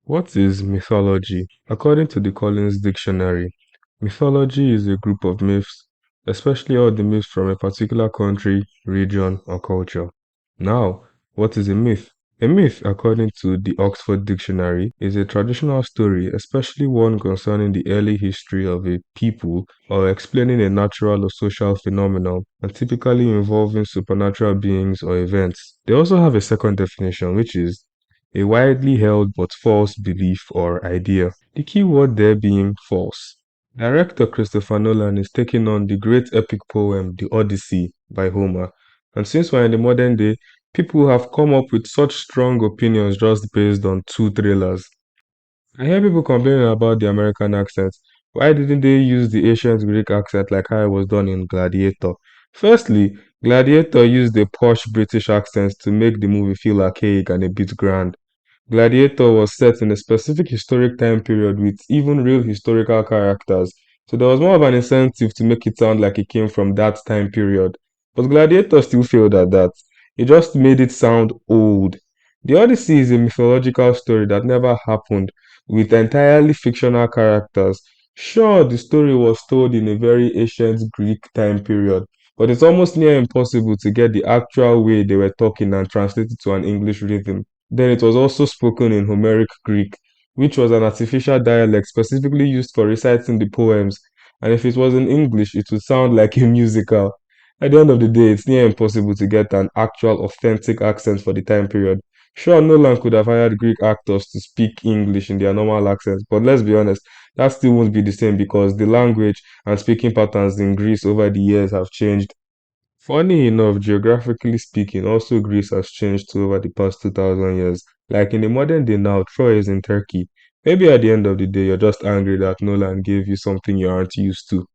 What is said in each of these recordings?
What is mythology? According to the Collins Dictionary, mythology is a group of myths, especially all the myths from a particular country, region, or culture. Now, what is a myth? A myth, according to the Oxford Dictionary, is a traditional story, especially one concerning the early history of a people or explaining a natural or social phenomenon, and typically involving supernatural beings or events. They also have a second definition, which is a widely held but false belief or idea. The key word there being false. Director Christopher Nolan is taking on the great epic poem The Odyssey by Homer, and since we're in the modern day, people have come up with such strong opinions just based on two trailers. I hear people complaining about the American accent. Why didn't they use the ancient Greek accent like how it was done in Gladiator? Firstly, Gladiator used a posh British accent to make the movie feel archaic and a bit grand. Gladiator was set in a specific historic time period with even real historical characters, so there was more of an incentive to make it sound like it came from that time period. But Gladiator still failed at that. It just made it sound old. The Odyssey is a mythological story that never happened, with entirely fictional characters. Sure, the story was told in a very ancient Greek time period, but it's almost near impossible to get the actual way they were talking and translate it to an English rhythm. Then it was also spoken in Homeric Greek, which was an artificial dialect specifically used for reciting the poems, and if it was in English, it would sound like a musical. At the end of the day, it's near impossible to get an actual authentic accent for the time period. Sure, Nolan could have hired Greek actors to speak English in their normal accents, but let's be honest, that still won't be the same because the language and speaking patterns in Greece over the years have changed. Funny enough, geographically speaking, also Greece has changed too over the past 2000 years. Like in the modern day now, Troy is in Turkey. Maybe at the end of the day, you're just angry that Nolan gave you something you aren't used to.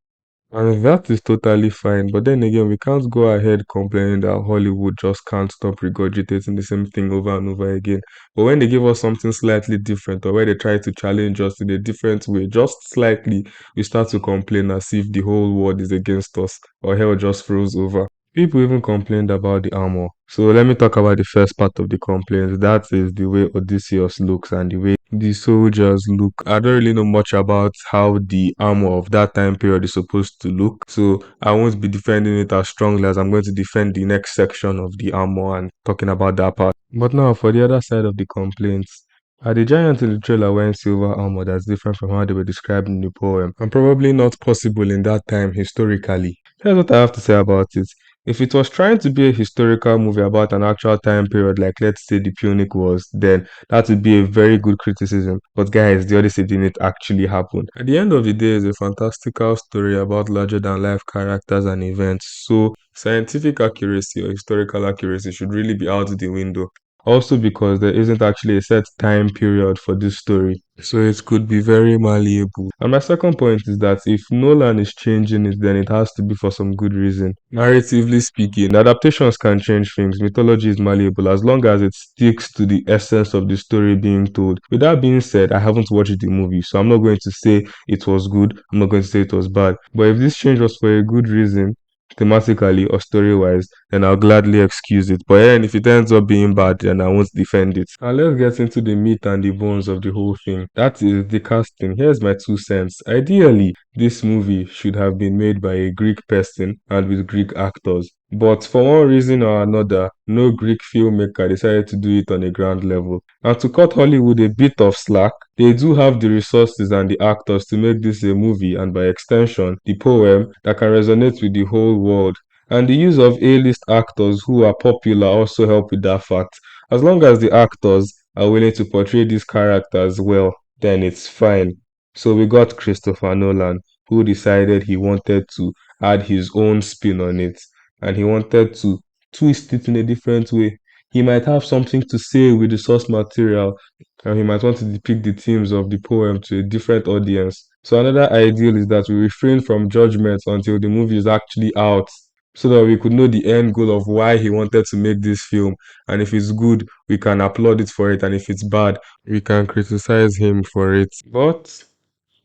And that is totally fine. But then again, we can't go ahead complaining that Hollywood just can't stop regurgitating the same thing over and over again. But when they give us something slightly different, or when they try to challenge us in a different way, just slightly, we start to complain as if the whole world is against us, or hell just froze over. People even complained about the armor. So let me talk about the first part of the complaints. That is the way Odysseus looks and the way the soldiers look. I don't really know much about how the armor of that time period is supposed to look. So I won't be defending it as strongly as I'm going to defend the next section of the armor and talking about that part. But now for the other side of the complaints. Are the giants in the trailer wearing silver armor that's different from how they were described in the poem? And probably not possible in that time historically. Here's what I have to say about it. If it was trying to be a historical movie about an actual time period, like let's say the Punic Wars, then that would be a very good criticism. But guys, the Odyssey didn't actually happen. At the end of the day, it's a fantastical story about larger than life characters and events. So scientific accuracy or historical accuracy should really be out the window. Also because there isn't actually a set time period for this story. So it could be very malleable. And my second point is that if Nolan is changing it, then it has to be for some good reason. Narratively speaking, adaptations can change things. Mythology is malleable as long as it sticks to the essence of the story being told. With that being said, I haven't watched the movie, so I'm not going to say it was good. I'm not going to say it was bad. But if this change was for a good reason, thematically or story wise, then I'll gladly excuse it. But then if it ends up being bad, then I won't defend it. And let's get into the meat and the bones of the whole thing. That is the casting. Here's my 2 cents. Ideally, this movie should have been made by a Greek person and with Greek actors. But for one reason or another, no Greek filmmaker decided to do it on a grand level. And to cut Hollywood a bit of slack, they do have the resources and the actors to make this a movie and by extension, the poem that can resonate with the whole world. And the use of A-list actors who are popular also help with that fact. As long as the actors are willing to portray these characters well, then it's fine. So we got Christopher Nolan, who decided he wanted to add his own spin on it and he wanted to twist it in a different way. He might have something to say with the source material, and he might want to depict the themes of the poem to a different audience. So another ideal is that we refrain from judgment until the movie is actually out, so that we could know the end goal of why he wanted to make this film. And if it's good, we can applaud it for it, and if it's bad, we can criticize him for it. But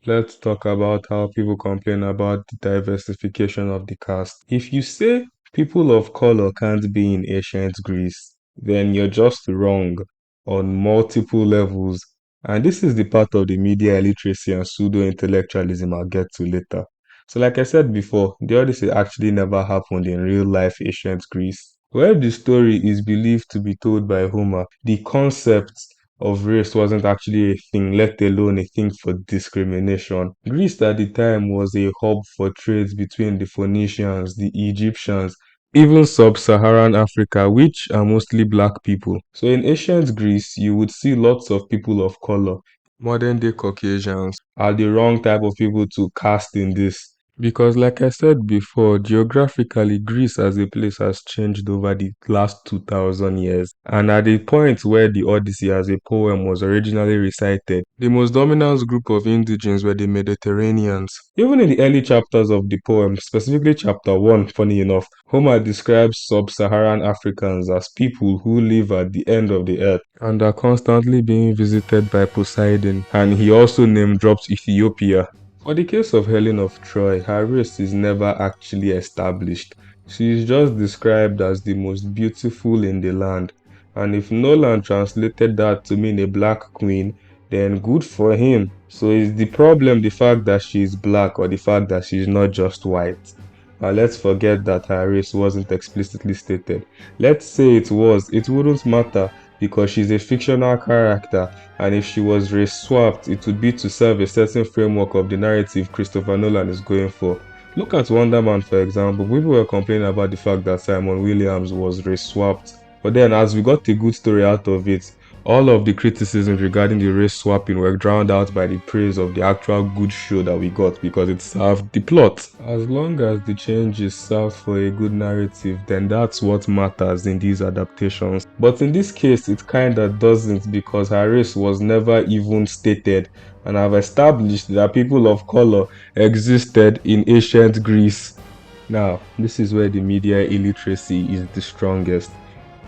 let's talk about how people complain about the diversification of the cast. If you say people of color can't be in ancient Greece, then you're just wrong on multiple levels. And this is the part of the media illiteracy and pseudo-intellectualism I'll get to later. So like I said before, the Odyssey actually never happened in real-life ancient Greece. Where the story is believed to be told by Homer, the concept of race wasn't actually a thing, let alone a thing for discrimination. Greece at the time was a hub for trades between the Phoenicians, the Egyptians, even sub-Saharan Africa, which are mostly black people. So in ancient Greece, you would see lots of people of color. Modern day Caucasians are the wrong type of people to cast in this. Because like I said before, geographically, Greece as a place has changed over the last 2000 years. And at the point where the Odyssey as a poem was originally recited, the most dominant group of indigenes were the Mediterraneans. Even in the early chapters of the poem, specifically chapter 1, funny enough, Homer describes sub-Saharan Africans as people who live at the end of the earth and are constantly being visited by Poseidon, and he also name drops Ethiopia. For the case of Helen of Troy, her race is never actually established. She is just described as the most beautiful in the land, and if Nolan translated that to mean a black queen, then good for him. So is the problem the fact that she is black or the fact that she is not just white? Let's forget that her race wasn't explicitly stated. Let's say it was, it wouldn't matter because she's a fictional character, and if she was race swapped, it would be to serve a certain framework of the narrative Christopher Nolan is going for. Look at Wonder Man, for example. People were complaining about the fact that Simon Williams was race swapped, but then as we got a good story out of it, all of the criticisms regarding the race swapping were drowned out by the praise of the actual good show that we got because it served the plot. As long as the changes serve for a good narrative, then that's what matters in these adaptations. But in this case, it kinda doesn't because her race was never even stated, and I've established that people of color existed in ancient Greece. Now, this is where the media illiteracy is the strongest.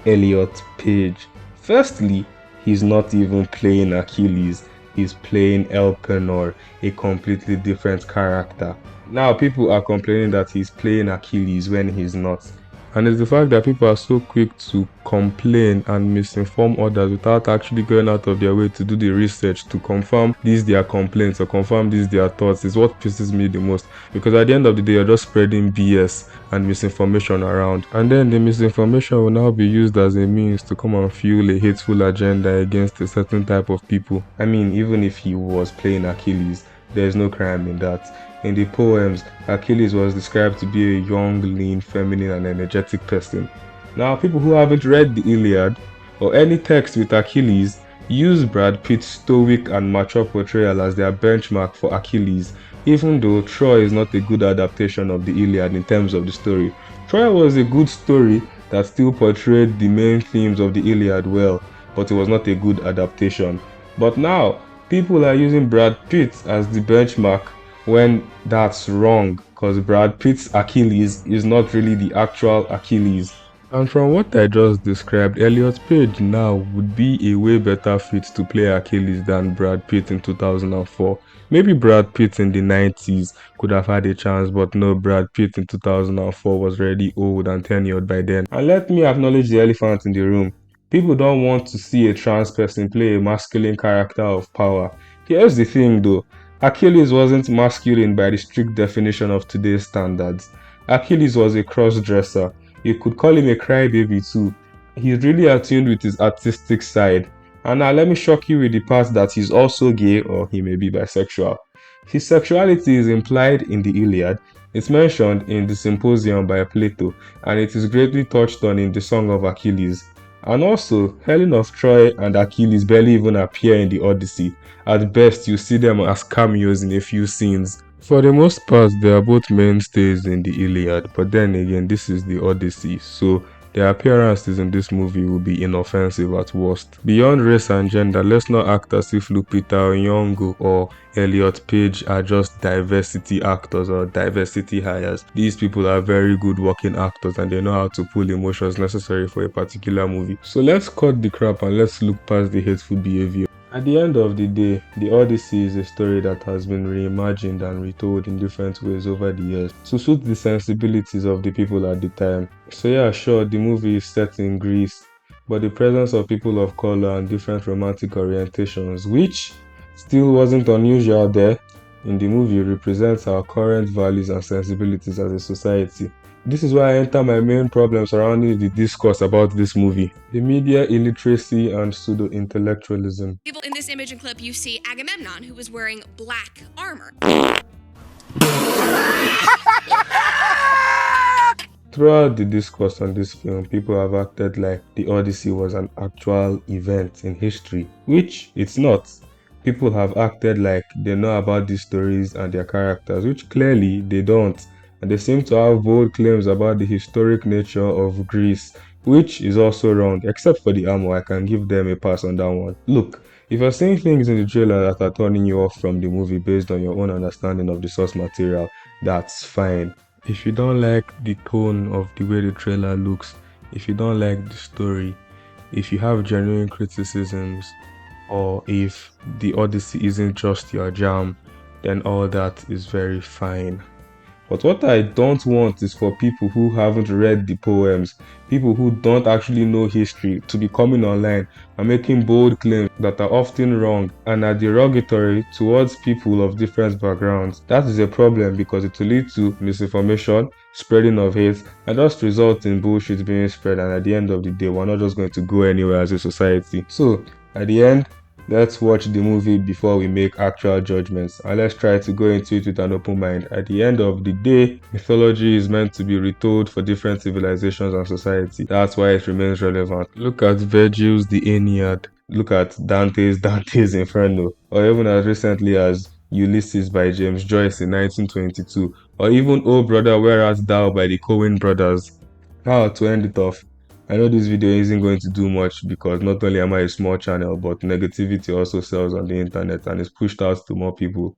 Elliot Page. Firstly, he's not even playing Achilles, he's playing Elpenor, a completely different character. Now, people are complaining that he's playing Achilles when he's not. And it's the fact that people are so quick to complain and misinform others without actually going out of their way to do the research to confirm these their complaints or confirm these their thoughts is what pisses me the most. Because at the end of the day, you're just spreading BS and misinformation around. And then the misinformation will now be used as a means to come and fuel a hateful agenda against a certain type of people. I mean, even if he was playing Achilles, there's no crime in that. In the poems, Achilles was described to be a young, lean, feminine, and energetic person. Now, people who haven't read the Iliad or any text with Achilles use Brad Pitt's stoic and mature portrayal as their benchmark for Achilles, even though Troy is not a good adaptation of the Iliad in terms of the story. Troy was a good story that still portrayed the main themes of the Iliad well, but it was not a good adaptation. But now, people are using Brad Pitt as the benchmark when that's wrong, because Brad Pitt's Achilles is not really the actual Achilles. And from what I just described, Elliot Page now would be a way better fit to play Achilles than Brad Pitt in 2004. Maybe Brad Pitt in the 90s could have had a chance, but no, Brad Pitt in 2004 was already old and tenured by then. And let me acknowledge the elephant in the room. People don't want to see a trans person play a masculine character of power. Here's the thing though. Achilles wasn't masculine by the strict definition of today's standards. Achilles was a cross-dresser. You could call him a crybaby too. He's really attuned with his artistic side. And now let me shock you with the part that he's also gay or he may be bisexual. His sexuality is implied in the Iliad, it's mentioned in the Symposium by Plato, and it is greatly touched on in the Song of Achilles. And also, Helen of Troy and Achilles barely even appear in the Odyssey. At best, you see them as cameos in a few scenes. For the most part, they are both mainstays in the Iliad, but then again, this is the Odyssey, so their appearances in this movie will be inoffensive at worst. Beyond race and gender, let's not act as if Lupita Nyong'o or Elliot Page are just diversity actors or diversity hires. These people are very good working actors and they know how to pull emotions necessary for a particular movie. So let's cut the crap and let's look past the hateful behavior. At the end of the day, the Odyssey is a story that has been reimagined and retold in different ways over the years to suit the sensibilities of the people at the time. So yeah, sure, the movie is set in Greece, but the presence of people of color and different romantic orientations, which still wasn't unusual there in the movie, represents our current values and sensibilities as a society. This is why I enter my main problem surrounding the discourse about this movie: the media illiteracy and pseudo-intellectualism. People in this image and clip, you see Agamemnon, who was wearing black armor. Throughout the discourse on this film, people have acted like the Odyssey was an actual event in history, which it's not. People have acted like they know about these stories and their characters, which clearly they don't. And they seem to have bold claims about the historic nature of Greece, which is also wrong, except for the armor. I can give them a pass on that one. Look, if you're seeing things in the trailer that are turning you off from the movie based on your own understanding of the source material, that's fine. If you don't like the tone of the way the trailer looks, if you don't like the story, if you have genuine criticisms, or if the Odyssey isn't just your jam, then all that is very fine. But what I don't want is for people who haven't read the poems, people who don't actually know history, to be coming online and making bold claims that are often wrong and are derogatory towards people of different backgrounds. That is a problem because it will lead to misinformation, spreading of hate, and just result in bullshit being spread, and at the end of the day, we're not just going to go anywhere as a society. So, at the end, let's watch the movie before we make actual judgments, and let's try to go into it with an open mind. At the end of the day, mythology is meant to be retold for different civilizations and society. That's why it remains relevant. Look at Virgil's The Aeneid. Look at Dante's Inferno. Or even as recently as Ulysses by James Joyce in 1922. Or even Oh Brother, Where Art Thou by the Coen brothers. Now, to end it off, I know this video isn't going to do much because not only am I a small channel, but negativity also sells on the internet and is pushed out to more people.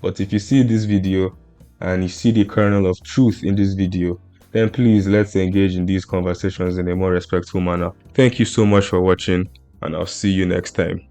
But if you see this video and you see the kernel of truth in this video, then please let's engage in these conversations in a more respectful manner. Thank you so much for watching, and I'll see you next time.